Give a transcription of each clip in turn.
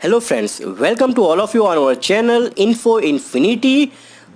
Hello friends, welcome to all of you on our channel info infinity.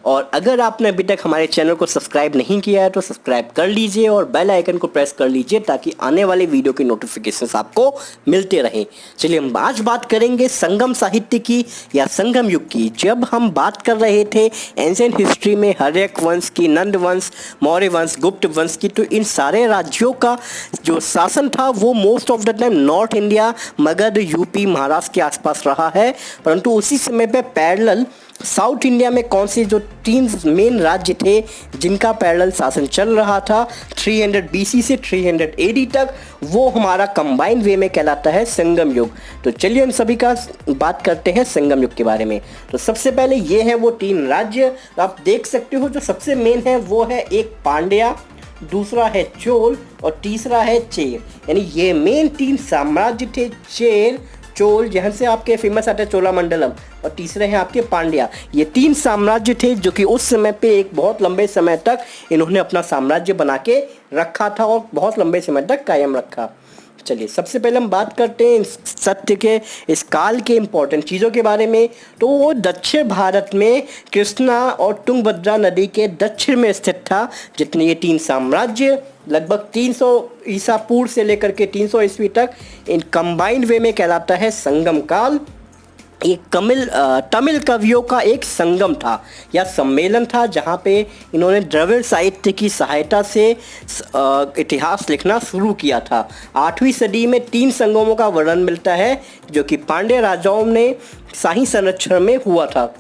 और अगर आपने अभी तक हमारे चैनल को सब्सक्राइब नहीं किया है तो सब्सक्राइब कर लीजिए और बेल आइकन को प्रेस कर लीजिए ताकि आने वाले वीडियो की नोटिफिकेशंस आपको मिलते रहें। चलिए हम आज बात करेंगे संगम साहित्य की या संगम युग की। जब हम बात कर रहे थे एंशिएंट हिस्ट्री में हर्यक वंश की, नंद वंश, मौर्य वंश, गुप्त वंश की, तो इन सारे राज्यों का जो शासन था वो most of the time north India, Magadh, UP, Maharashtra के आसपास रहा है। परंतु उसी समय पे पैरेलल साउथ इंडिया में कौन से जो तीन मेन राज्य थे जिनका पैरेलल शासन चल रहा था 300 बीसी से 300 एडी तक, वो हमारा कंबाइंड वे में कहलाता है संगम युग। तो चलिए हम सभी का बात करते हैं संगम युग के बारे में। तो सबसे पहले ये है वो तीन राज्य, आप देख सकते हो। जो सबसे मेन है वो है एक पांड्या, दूसरा है चोल और तीसरा है चेर। यानी ये मेन तीन साम्राज्य थे, चेर, चोल, जहाँ से आपके फेमस आते हैं चोलामंडलम, और तीसरे हैं आपके पांड्या। ये तीन साम्राज्य थे जो कि उस समय पे एक बहुत लंबे समय तक इन्होंने अपना साम्राज्य बना के रखा था और बहुत लंबे समय तक कायम रखा। चलिए सबसे पहले हम बात करते हैं इस सत्य के, इस काल के इम्पोर्टेंट चीज़ों के बारे में। तो वो दक्षिण भारत में कृष्णा और तुंगभद्रा नदी के दक्षिण में स्थित था। जितने ये तीन साम्राज्य लगभग 300 ईसा पूर्व से लेकर के 300 ईस्वी तक इन कंबाइंड वे में कहलाता है संगम काल। एक तमिल कवियों का एक संगम था या सम्मेलन था जहाँ पे इन्होंने द्रविड़ साहित्य की सहायता से इतिहास लिखना शुरू किया था। 8वीं सदी में तीन संगमों का वर्णन मिलता है जो कि पांड्य राजाओं ने शाही संरक्षण में हुआ था,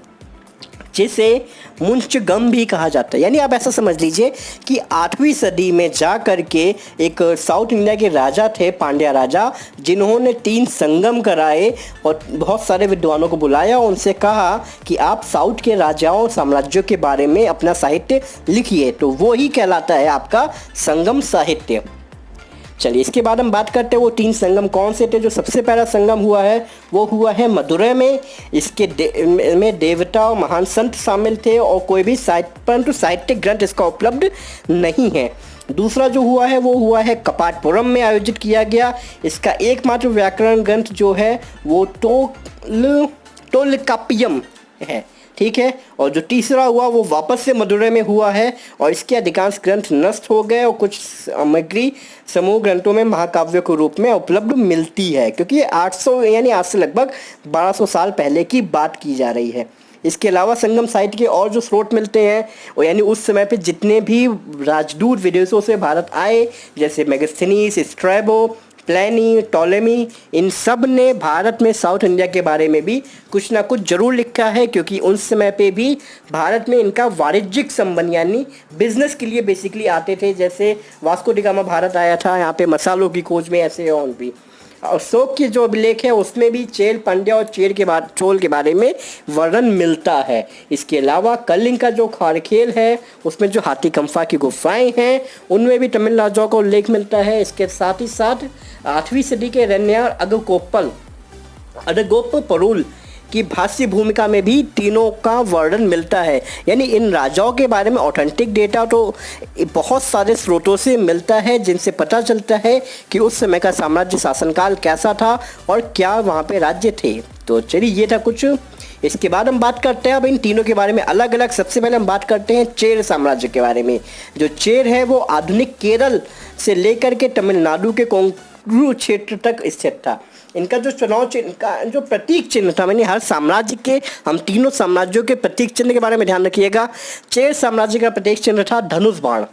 जिसे मुंचगम भी कहा जाता है। यानी आप ऐसा समझ लीजिए कि 8वीं सदी में जा कर के एक साउथ इंडिया के राजा थे, पांड्या राजा, जिन्होंने तीन संगम कराए और बहुत सारे विद्वानों को बुलाया और उनसे कहा कि आप साउथ के राजाओं साम्राज्यों के बारे में अपना साहित्य लिखिए। तो वो ही कहलाता है आपका संगम साहित्य। चलिए इसके बाद हम बात करते हैं वो तीन संगम कौन से थे। जो सबसे पहला संगम हुआ है वो हुआ है मदुरै में। इसके में देवता और महान संत शामिल थे और कोई भी परंतु साहित्यिक ग्रंथ इसका उपलब्ध नहीं है। दूसरा जो हुआ है वो हुआ है कपाटपुरम में आयोजित किया गया। इसका एकमात्र व्याकरण ग्रंथ जो है वो टोलकाप्पियम है, ठीक है। और जो तीसरा हुआ वो वापस से मदुरै में हुआ है और इसके अधिकांश ग्रंथ नष्ट हो गए और कुछ सामग्री समूह ग्रंथों में महाकाव्य के रूप में उपलब्ध मिलती है, क्योंकि 800 यानी आज से लगभग 1200 साल पहले की बात की जा रही है। इसके अलावा संगम साहित्य के और जो स्रोत मिलते हैं और यानी उस समय पे जितने भी राजदूत विदेशों से भारत आए, जैसे मेगास्थनीज, स्ट्रैबो, प्लेनी, टॉलेमी, इन सब ने भारत में साउथ इंडिया के बारे में भी कुछ ना कुछ जरूर लिखा है, क्योंकि उस समय पे भी भारत में इनका वाणिज्यिक संबंध यानी बिजनेस के लिए बेसिकली आते थे। जैसे वास्को डी गामा भारत आया था यहाँ पे मसालों की खोज में, ऐसे और भी। और शोक की जो अभिलेख है उसमें भी चेल, पांड्या और चोल के बारे में वर्णन मिलता है। इसके अलावा कलिंग का जो खारखेल है उसमें जो हाथी कंफा की गुफाएं हैं उनमें भी तमिल राजाओं का उल्लेख मिलता है। इसके साथ ही साथ 8वीं सदी के रन्यार अडगोपपरुल की भाष्य भूमिका में भी तीनों का वर्णन मिलता है। यानी इन राजाओं के बारे में ऑथेंटिक डेटा तो बहुत सारे स्रोतों से मिलता है, जिनसे पता चलता है कि उस समय का साम्राज्य शासनकाल कैसा था और क्या वहाँ पे राज्य थे। तो चलिए ये था कुछ। इसके बाद हम बात करते हैं अब इन तीनों के बारे में अलग अलग। सबसे पहले हम बात करते हैं चेर साम्राज्य के बारे में। जो चेर है वो आधुनिक केरल से लेकर के तमिलनाडु के कोंकणु क्षेत्र तक स्थित था। इनका जो चुनाव चिन्ह का जो प्रतीक चिन्ह था, मैंने हर साम्राज्य के, हम तीनों साम्राज्यों के प्रतीक चिन्ह के बारे में ध्यान रखिएगा। चेर साम्राज्य का प्रतीक चिन्ह था धनुष बाण,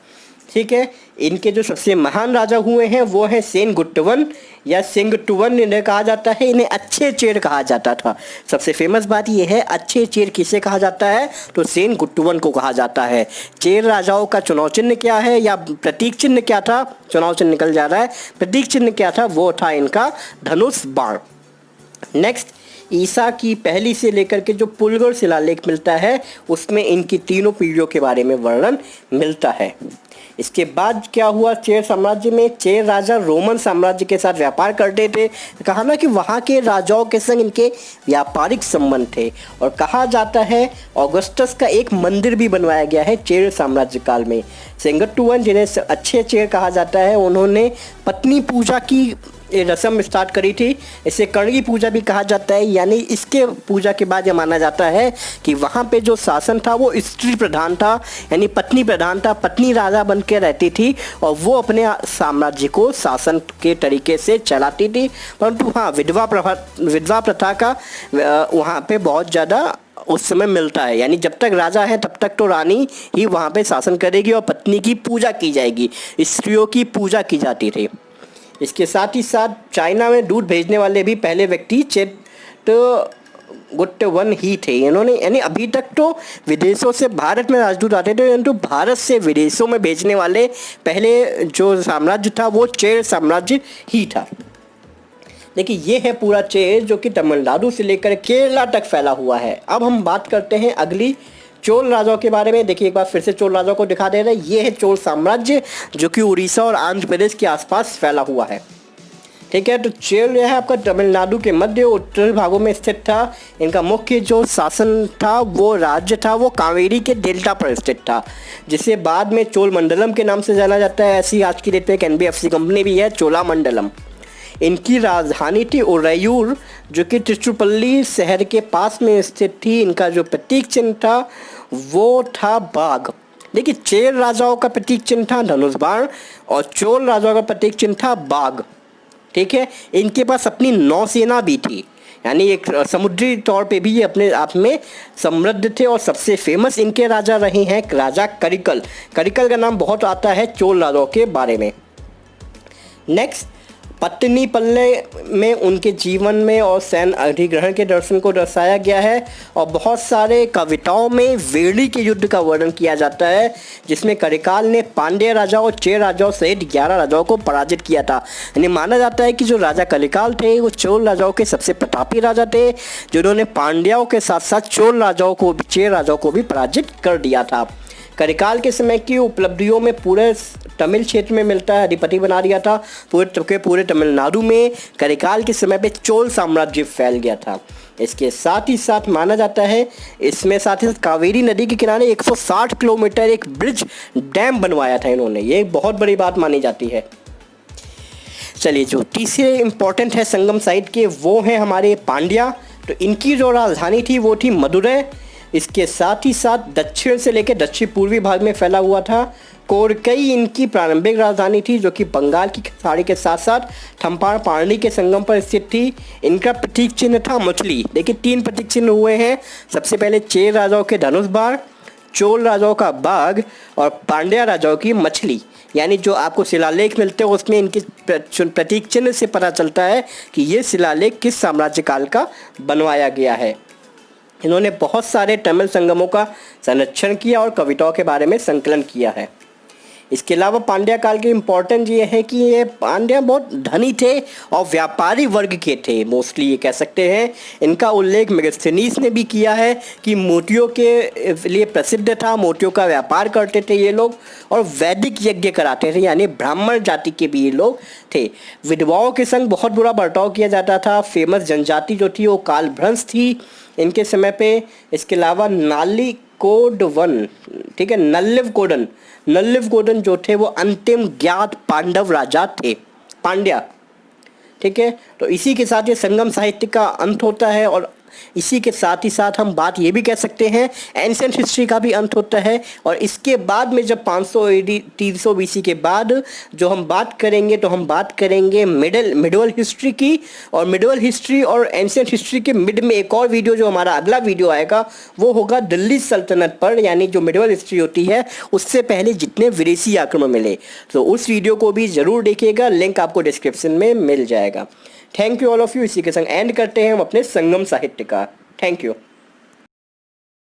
ठीक है। इनके जो सबसे महान राजा हुए हैं वो हैं सेनगुट्टवन या सेंगटुवन इन्हें कहा जाता है। इन्हें अच्छे चेर कहा जाता था। सबसे फेमस बात यह है अच्छे चेर किसे कहा जाता है, तो सेनगुट्टवन को कहा जाता है। चेर राजाओं का चुनाव चिन्ह क्या है या प्रतीक चिन्ह क्या था, चुनाव चिन्ह निकल जा रहा है, प्रतीक चिन्ह क्या था, वो था इनका धनुष बाण। नेक्स्ट, ईसा की पहली से लेकर के जो पुलगढ़ शिलालेख मिलता है उसमें इनकी तीनों पीढ़ियों के बारे में वर्णन मिलता है। इसके बाद क्या हुआ चेर साम्राज्य में, चेर राजा रोमन साम्राज्य के साथ व्यापार करते थे। कहा ना कि वहाँ के राजाओं के संग इनके व्यापारिक संबंध थे और कहा जाता है ऑगस्टस का एक मंदिर भी बनवाया गया है चेर साम्राज्य काल में। सेंगटुवन जिन्हें अच्छे चेर कहा जाता है, उन्होंने पत्नी पूजा की ये रस्म स्टार्ट करी थी। इसे कर्ण पूजा भी कहा जाता है, यानी इसके पूजा के बाद यह माना जाता है कि वहाँ पे जो शासन था वो स्त्री प्रधान था, यानी पत्नी प्रधान था। पत्नी राजा बन के रहती थी और वो अपने साम्राज्य को शासन के तरीके से चलाती थी। परंतु हाँ, विधवा प्रथा का वहाँ पे बहुत ज़्यादा उस समय मिलता है, यानी जब तक राजा है तब तक तो रानी ही वहाँ पे शासन करेगी और पत्नी की पूजा की जाएगी, स्त्रियों की पूजा की जाती थी। इसके साथ ही साथ चाइना में दूध भेजने वाले भी पहले व्यक्ति चेटगुट्टवन ही थे। इन्होंने, यानी अभी तक तो विदेशों से भारत में राजदूत आते थे, परंतु भारत से विदेशों में भेजने वाले पहले जो साम्राज्य था वो चेर साम्राज्य ही था। देखिए ये है पूरा चेर जो कि तमिलनाडु से लेकर केरला तक फैला हुआ है। अब हम बात करते हैं अगली चोल राजाओं के बारे में। देखिए एक बार फिर से चोल राजाओं को दिखा दे रहे हैं। ये है चोल साम्राज्य जो कि उड़ीसा और आंध्र प्रदेश के आसपास फैला हुआ है। ठीक है, तो चोल जो है आपका तमिलनाडु के मध्य उत्तरी भागों में स्थित था। इनका मुख्य जो शासन था वो राज्य था वो कावेरी के डेल्टा पर स्थित था, जिसे बाद में चोल मंडलम के नाम से जाना जाता है। ऐसी आज की डेट में एक NBFC कंपनी भी है, चोला मंडलम। इनकी राजधानी थी उरैयूर जो कि तिरुचिरापल्ली शहर के पास में स्थित थी। इनका जो प्रतीक चिन्ह था वो था बाघ। देखिए चेर राजाओं का प्रतीक चिन्ह था धनुष बाण और चोल राजाओं का प्रतीक चिन्ह था बाघ। ठीक है, इनके पास अपनी नौसेना भी थी, यानी एक समुद्री तौर पे भी ये अपने आप में समृद्ध थे। और सबसे फेमस इनके राजा रहे हैं राजा करिकल। करिकल का नाम बहुत आता है चोल राजाओं के बारे में। नेक्स्ट, पत्तनी पल्ले में उनके जीवन में और सैन्य अधिग्रहण के दर्शन को दर्शाया गया है और बहुत सारे कविताओं में वेली के युद्ध का वर्णन किया जाता है, जिसमें करिकाल ने पांड्य राजाओं और चेर राजाओं सहित 11 राजाओं को पराजित किया था। यानी माना जाता है कि जो राजा करिकाल थे वो चोल राजाओं के सबसे प्रतापी राजा थे, जिन्होंने पांड्यों के साथ साथ चोल राजाओं को, चेर राजाओं को भी पराजित कर दिया था। करिकाल के समय की उपलब्धियों में पूरे तमिल क्षेत्र में मिलता है, अधिपति बना दिया था पूरे तमिलनाडु में। करिकाल के समय पे चोल साम्राज्य फैल गया था। इसके साथ ही साथ माना जाता है इसमें साथ ही साथ कावेरी नदी के किनारे 160 किलोमीटर एक ब्रिज डैम बनवाया था इन्होंने। ये बहुत बड़ी बात मानी जाती है। चलिए, जो तीसरे इम्पोर्टेंट है संगम साइट के वो हैं हमारे पांड्या। तो इनकी जो राजधानी थी वो थी मदुरै। इसके साथ ही साथ दक्षिण से लेकर दक्षिण पूर्वी भाग में फैला हुआ था। कोरकई इनकी प्रारंभिक राजधानी थी जो कि बंगाल की खाड़ी के साथ साथ थम्पार पारणी के संगम पर स्थित थी। इनका प्रतीक चिन्ह था मछली। देखिए 3 प्रतीक चिन्ह हुए हैं। सबसे पहले चेर राजाओं के धनुष बाण, चोल राजाओं का बाघ और पांड्या राजाओं की मछली। यानी जो आपको शिलालेख मिलते हैं उसमें इनके प्रतीक चिन्ह से पता चलता है कि ये शिलालेख किस साम्राज्य काल का बनवाया गया है। इन्होंने बहुत सारे तमिल संगमों का संरक्षण किया और कविताओं के बारे में संकलन किया है। इसके अलावा पांड्या काल के इम्पोर्टेंट ये है कि ये पांड्या बहुत धनी थे और व्यापारी वर्ग के थे, मोस्टली ये कह सकते हैं। इनका उल्लेख मेगास्थनीज ने भी किया है कि मोतियों के लिए प्रसिद्ध था, मोतियों का व्यापार करते थे ये लोग और वैदिक यज्ञ कराते थे, यानी ब्राह्मण जाति के भी ये लोग थे। विधवाओं के संग बहुत बुरा बर्ताव किया जाता था। फेमस जनजाति जो थी वो कालभ्रंश थी इनके समय पे। इसके अलावा नालिकोडवन, ठीक है, नल्लिवकोडन जो थे वो अंतिम ज्ञात पांडव राजा थे, पांड्या। ठीक है, तो इसी के साथ ये संगम साहित्य का अंत होता है और इसी के साथ ही साथ हम बात ये भी कह सकते हैं एंशिएंट हिस्ट्री का भी अंत होता है। और इसके बाद में जब 500 AD 300 BC के बाद जो हम बात करेंगे तो हम बात करेंगे मिडवल हिस्ट्री की। और मिडवल हिस्ट्री और एंशिएंट हिस्ट्री के मिड में एक और वीडियो जो हमारा अगला वीडियो आएगा वो होगा दिल्ली सल्तनत पर, यानी जो मिडवल हिस्ट्री होती है उससे पहले जितने विदेशी आक्रमण मिले। तो उस वीडियो को भी ज़रूर देखिएगा, लिंक आपको डिस्क्रिप्शन में मिल जाएगा। Thank you all of you. इसी के संग एंड करते हैं हम अपने संगम साहित्य का। Thank you.